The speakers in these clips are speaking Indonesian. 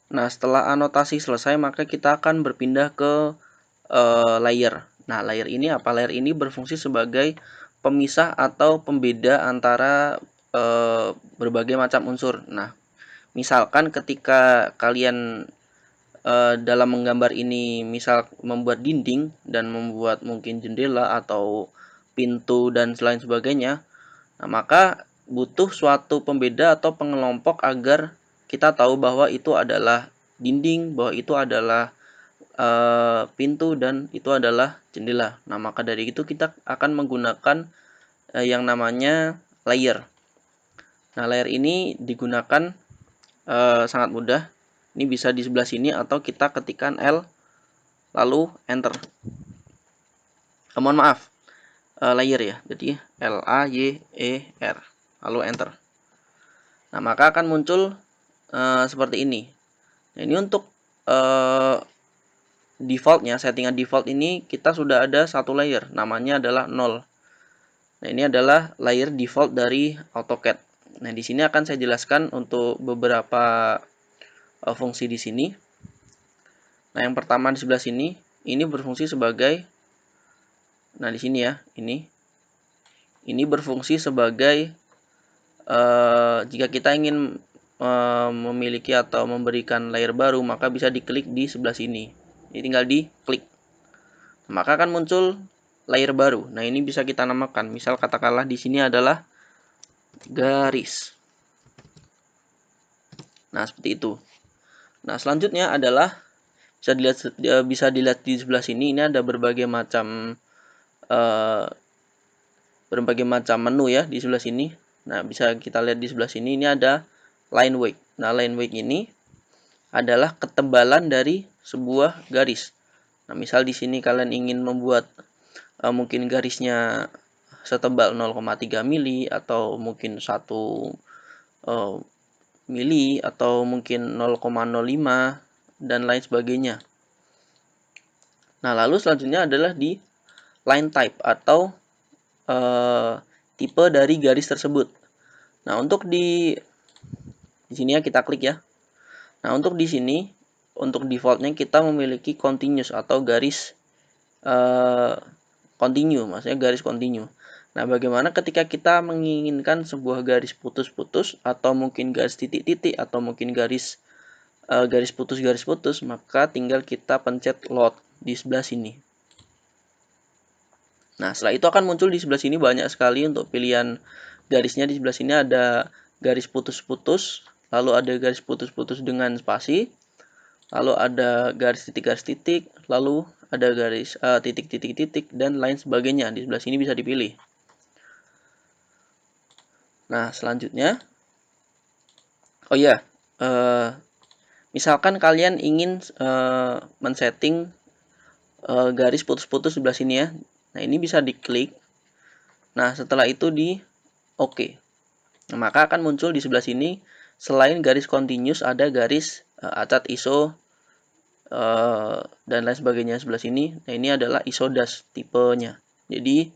Nah, setelah anotasi selesai, maka kita akan berpindah ke layer. Nah, layer ini apa? Layer ini berfungsi sebagai pemisah atau pembeda antara berbagai macam unsur. Nah, misalkan ketika kalian dalam menggambar ini misal membuat dinding dan membuat mungkin jendela atau pintu dan lain sebagainya, nah, maka butuh suatu pembeda atau pengelompok agar kita tahu bahwa itu adalah dinding, bahwa itu adalah pintu, dan itu adalah jendela. Nah, maka dari itu kita akan menggunakan yang namanya layer. Nah, layer ini digunakan sangat mudah. Ini bisa di sebelah sini atau kita ketikkan L lalu enter. Mohon maaf, layer ya. Jadi LAYER lalu enter. Nah, maka akan muncul seperti ini. Nah, ini untuk defaultnya, settingan default ini kita sudah ada satu layer, namanya adalah 0. Nah, ini adalah layer default dari AutoCAD. Nah, di sini akan saya jelaskan untuk beberapa fungsi di sini. Nah, yang pertama di sebelah sini, ini berfungsi sebagai, nah di sini ya, ini berfungsi sebagai jika kita ingin memiliki atau memberikan layer baru, maka bisa diklik di sebelah sini. Ini tinggal diklik. Maka akan muncul layer baru. Nah, ini bisa kita namakan. Misal katakanlah di sini adalah garis. Nah, seperti itu. Nah, selanjutnya adalah bisa dilihat di sebelah sini. Ini ada berbagai macam menu ya di sebelah sini. Nah, bisa kita lihat di sebelah sini. Ini ada line weight. Nah, line weight ini adalah ketebalan dari sebuah garis. Nah, misal di sini kalian ingin membuat mungkin garisnya setebal 0,3 mili atau mungkin 1 mili atau mungkin 0,05 dan lain sebagainya. Nah, lalu selanjutnya adalah di line type atau tipe dari garis tersebut. Nah, untuk di sini ya kita klik ya. Nah, untuk di sini untuk defaultnya kita memiliki continuous atau garis continue, maksudnya garis continue. Nah, bagaimana ketika kita menginginkan sebuah garis putus-putus atau mungkin garis titik-titik atau mungkin garis putus, maka tinggal kita pencet load di sebelah sini. Nah, setelah itu akan muncul di sebelah sini banyak sekali untuk pilihan garisnya. Di sebelah sini ada garis putus-putus, lalu ada garis putus-putus dengan spasi, lalu ada garis titik, lalu ada garis titik, dan lain sebagainya. Di sebelah sini bisa dipilih. Nah, selanjutnya, oh ya, misalkan kalian ingin men-setting garis putus-putus sebelah sini ya. Nah, ini bisa diklik. Nah, setelah itu di OK. Nah, maka akan muncul di sebelah sini selain garis continuous ada garis acak ISO dan lain sebagainya sebelah sini. Nah, ini adalah ISO dash tipenya. Jadi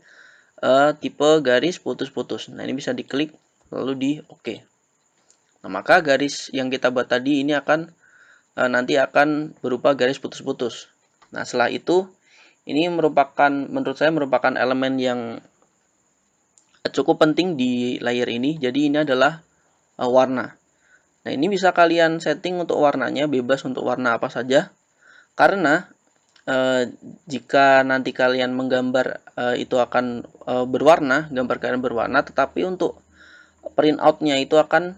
tipe garis putus-putus. Nah, ini bisa diklik lalu di OK. Nah, maka garis yang kita buat tadi ini akan nanti akan berupa garis putus-putus. Nah, setelah itu ini menurut saya merupakan elemen yang cukup penting di layer ini. Jadi ini adalah warna. Nah, ini bisa kalian setting untuk warnanya, bebas untuk warna apa saja. Karena jika nanti kalian menggambar itu akan berwarna, gambar kalian berwarna, tetapi untuk printoutnya itu akan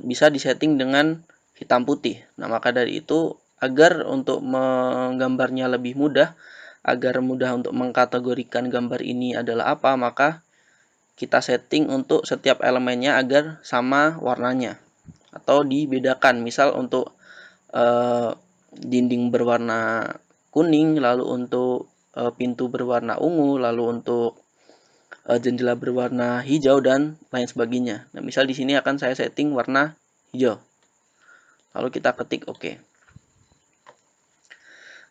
bisa disetting dengan hitam putih. Nah, maka dari itu agar untuk menggambarnya lebih mudah, agar mudah untuk mengkategorikan gambar ini adalah apa, maka kita setting untuk setiap elemennya agar sama warnanya atau dibedakan. Misal untuk dinding berwarna kuning, lalu untuk pintu berwarna ungu, lalu untuk jendela berwarna hijau dan lain sebagainya. Nah, misal di sini akan saya setting warna hijau. Lalu kita ketik OK.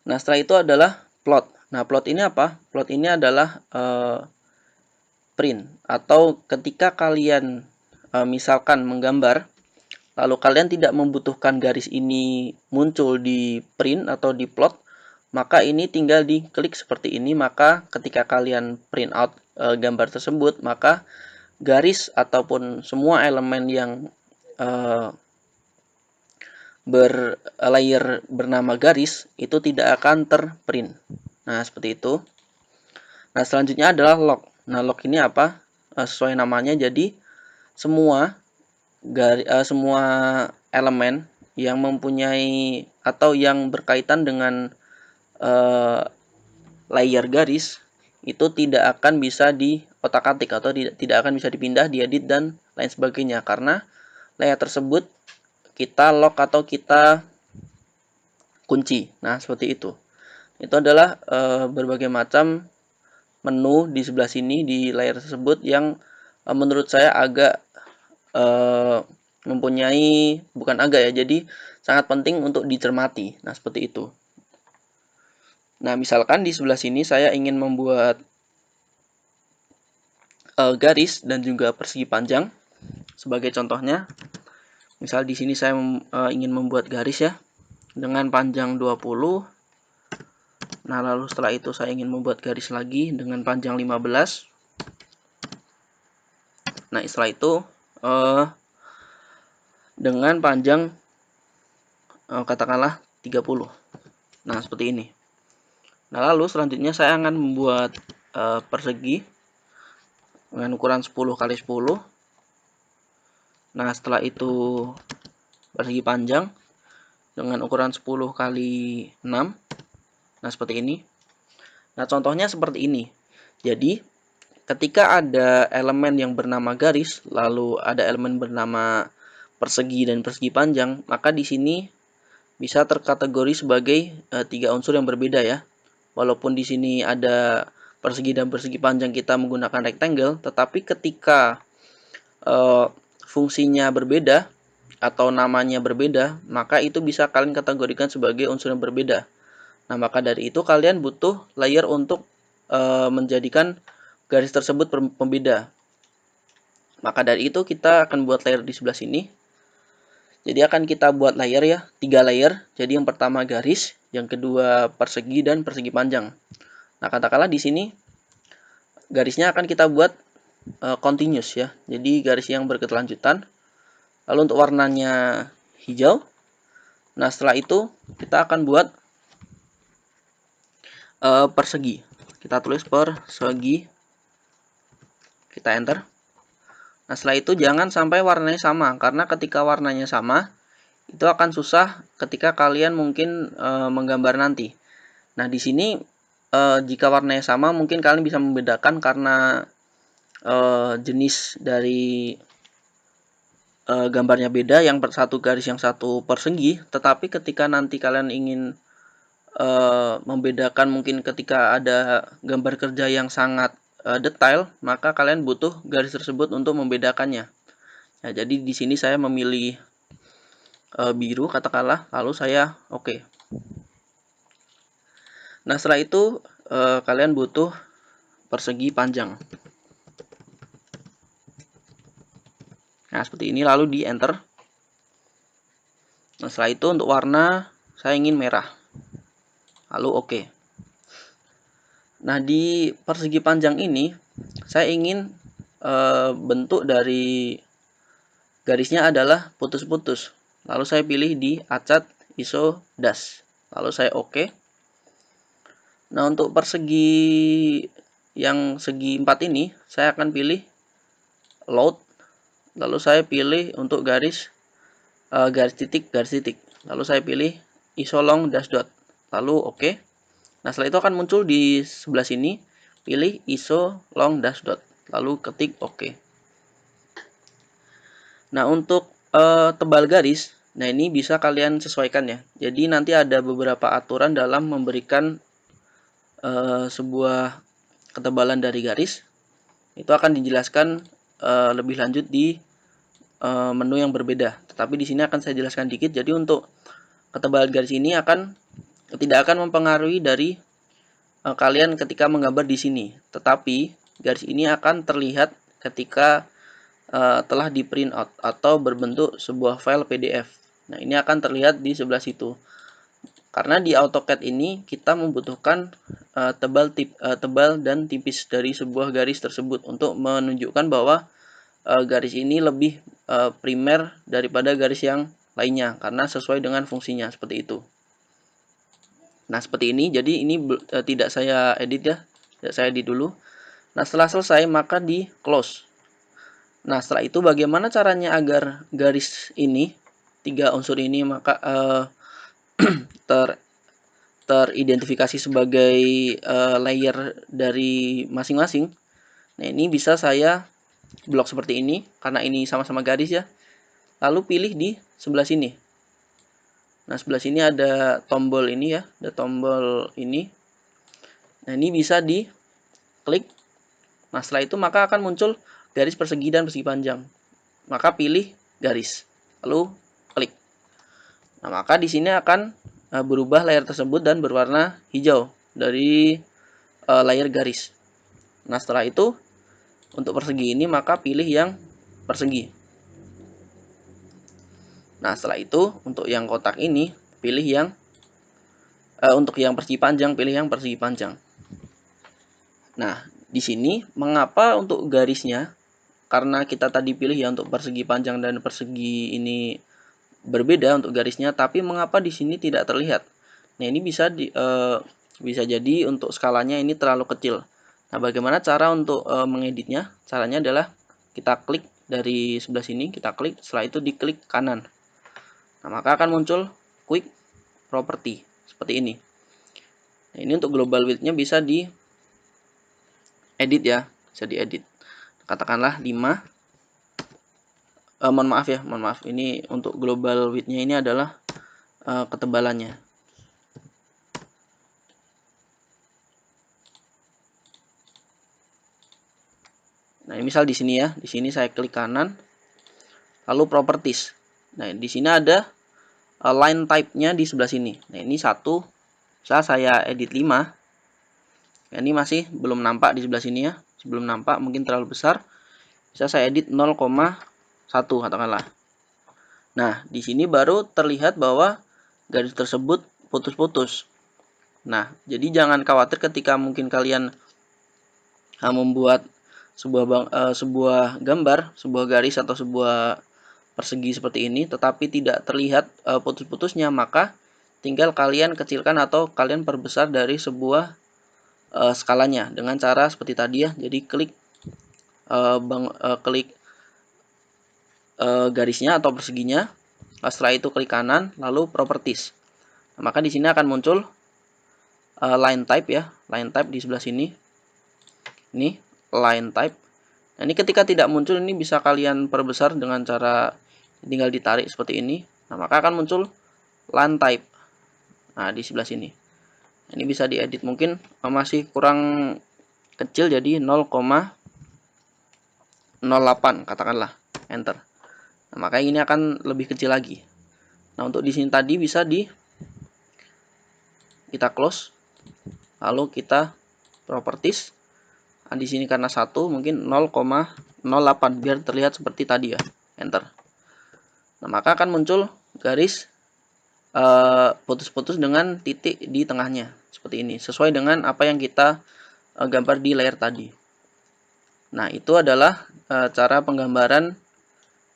Nah, setelah itu adalah plot. Nah, plot ini apa? Plot ini adalah print atau ketika kalian misalkan menggambar, lalu kalian tidak membutuhkan garis ini muncul di print atau di plot, maka ini tinggal diklik seperti ini. Maka ketika kalian print out gambar tersebut, maka garis ataupun semua elemen yang berlayer bernama garis itu tidak akan terprint. Nah, seperti itu. Nah, selanjutnya adalah log. Nah, log ini apa? Sesuai namanya, jadi semua elemen yang mempunyai atau yang berkaitan dengan layer garis itu tidak akan bisa diotak-atik atau tidak akan bisa dipindah, diedit dan lain sebagainya, karena layer tersebut kita lock atau kita kunci. Nah, seperti itu. Itu adalah berbagai macam menu di sebelah sini di layar tersebut yang menurut saya agak mempunyai, bukan agak ya, jadi sangat penting untuk dicermati. Nah, seperti itu. Nah, misalkan di sebelah sini saya ingin membuat garis dan juga persegi panjang. Sebagai contohnya, misal di sini saya ingin membuat garis ya dengan panjang 20. Nah, lalu setelah itu saya ingin membuat garis lagi dengan panjang 15. Nah, setelah itu dengan panjang katakanlah 30. Nah, seperti ini. Nah, lalu selanjutnya saya akan membuat persegi dengan ukuran 10 x 10. Nah, setelah itu persegi panjang dengan ukuran 10 x 6. Nah, seperti ini. Nah, contohnya seperti ini. Jadi, ketika ada elemen yang bernama garis, lalu ada elemen bernama persegi dan persegi panjang, maka di sini bisa terkategori sebagai 3 unsur yang berbeda ya. Walaupun di sini ada persegi dan persegi panjang kita menggunakan rectangle, tetapi ketika fungsinya berbeda atau namanya berbeda, maka itu bisa kalian kategorikan sebagai unsur yang berbeda. Nah, maka dari itu kalian butuh layer untuk menjadikan garis tersebut pembeda. Maka dari itu kita akan buat layer di sebelah sini. Jadi akan kita buat layer ya, 3 layer. Jadi yang pertama garis, yang kedua persegi dan persegi panjang. Nah, katakanlah di sini garisnya akan kita buat continuous ya. Jadi garis yang berkelanjutan. Lalu untuk warnanya hijau. Nah, setelah itu kita akan buat persegi. Kita tulis persegi. Kita enter. Nah, setelah itu jangan sampai warnanya sama, karena ketika warnanya sama itu akan susah ketika kalian mungkin menggambar nanti. Nah, di sini jika warnanya sama mungkin kalian bisa membedakan karena jenis dari gambarnya beda, yang satu garis yang satu persegi. Tetapi ketika nanti kalian ingin membedakan, mungkin ketika ada gambar kerja yang sangat detail, maka kalian butuh garis tersebut untuk membedakannya. Nah, jadi di sini saya memilih biru katakanlah, lalu saya oke. Nah, setelah itu kalian butuh persegi panjang. Nah, seperti ini, lalu di enter. Nah, setelah itu untuk warna saya ingin merah. Lalu oke. Nah, di persegi panjang ini saya ingin bentuk dari garisnya adalah putus-putus. Lalu saya pilih di acad iso dash. Lalu saya oke. Nah, untuk persegi yang segi 4 ini saya akan pilih load. Lalu saya pilih untuk garis titik. Lalu saya pilih iso long dash dot. Lalu oke. Nah, setelah itu akan muncul di sebelah sini, pilih iso long dash dot, lalu ketik oke. Nah, untuk tebal garis, nah ini bisa kalian sesuaikan ya. Jadi nanti ada beberapa aturan dalam memberikan sebuah ketebalan dari garis. Itu akan dijelaskan lebih lanjut di menu yang berbeda. Tetapi di sini akan saya jelaskan dikit. Jadi untuk ketebalan garis ini tidak akan mempengaruhi dari kalian ketika menggambar di sini, tetapi garis ini akan terlihat ketika telah di print out atau berbentuk sebuah file PDF. Nah, ini akan terlihat di sebelah situ. Karena di AutoCAD ini kita membutuhkan tebal dan tipis dari sebuah garis tersebut untuk menunjukkan bahwa garis ini lebih primer daripada garis yang lainnya karena sesuai dengan fungsinya seperti itu. Nah, seperti ini. Jadi ini tidak saya edit ya. Tidak saya edit dulu. Nah, setelah selesai maka di close. Nah, setelah itu bagaimana caranya agar garis ini, tiga unsur ini maka teridentifikasi sebagai layer dari masing-masing. Nah, ini bisa saya blok seperti ini karena ini sama-sama garis ya. Lalu pilih di sebelah sini. Nah, sebelah sini ada tombol ini ya, ada tombol ini. Nah, ini bisa diklik. Nah, setelah itu maka akan muncul garis persegi dan persegi panjang. Maka pilih garis, lalu klik. Nah, maka di sini akan berubah layer tersebut dan berwarna hijau dari layer garis. Nah, setelah itu untuk persegi ini maka pilih yang persegi. Nah, setelah itu untuk yang kotak ini pilih yang untuk yang persegi panjang pilih yang persegi panjang. Nah, di sini mengapa untuk garisnya, karena kita tadi pilih ya untuk persegi panjang dan persegi ini berbeda untuk garisnya, tapi mengapa di sini tidak terlihat? Nah, ini bisa jadi untuk skalanya ini terlalu kecil. Nah, bagaimana cara untuk mengeditnya? Caranya adalah kita klik dari sebelah sini, kita klik, setelah itu diklik kanan. Nah, maka akan muncul quick property seperti ini. Nah, ini untuk global width-nya bisa diedit ya, bisa diedit. Katakanlah 5. Mohon maaf, ini untuk global width-nya ini adalah ketebalannya. Nah, misal di sini ya, di sini saya klik kanan, lalu properties. Nah, di sini ada line type-nya di sebelah sini. Nah, ini 1, misal saya edit 5. Nah, ini masih belum nampak di sebelah sini ya, belum nampak, mungkin terlalu besar. Bisa saya edit 0,1 katakanlah. Nah, di sini baru terlihat bahwa garis tersebut putus-putus. Nah, jadi jangan khawatir ketika mungkin kalian membuat sebuah gambar, sebuah garis atau sebuah persegi seperti ini, tetapi tidak terlihat putus-putusnya, maka tinggal kalian kecilkan atau kalian perbesar dari sebuah skalanya dengan cara seperti tadi ya. Jadi klik garisnya atau perseginya, setelah itu klik kanan, lalu properties. Nah, maka di sini akan muncul line type ya, line type di sebelah sini. Ini line type. Nah, ini ketika tidak muncul ini bisa kalian perbesar dengan cara tinggal ditarik seperti ini. Nah, maka akan muncul line type. Nah, di sebelah sini. Ini bisa diedit, mungkin masih kurang kecil jadi 0,08 katakanlah, enter. Nah, maka ini akan lebih kecil lagi. Nah, untuk di sini tadi bisa kita close, lalu kita properties. Nah, di sini karena 1 mungkin 0,08 biar terlihat seperti tadi ya, enter. Nah, maka akan muncul garis putus-putus dengan titik di tengahnya seperti ini, sesuai dengan apa yang kita gambar di layer tadi. Nah, itu adalah cara penggambaran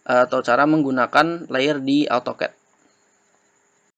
atau cara menggunakan layer di AutoCAD.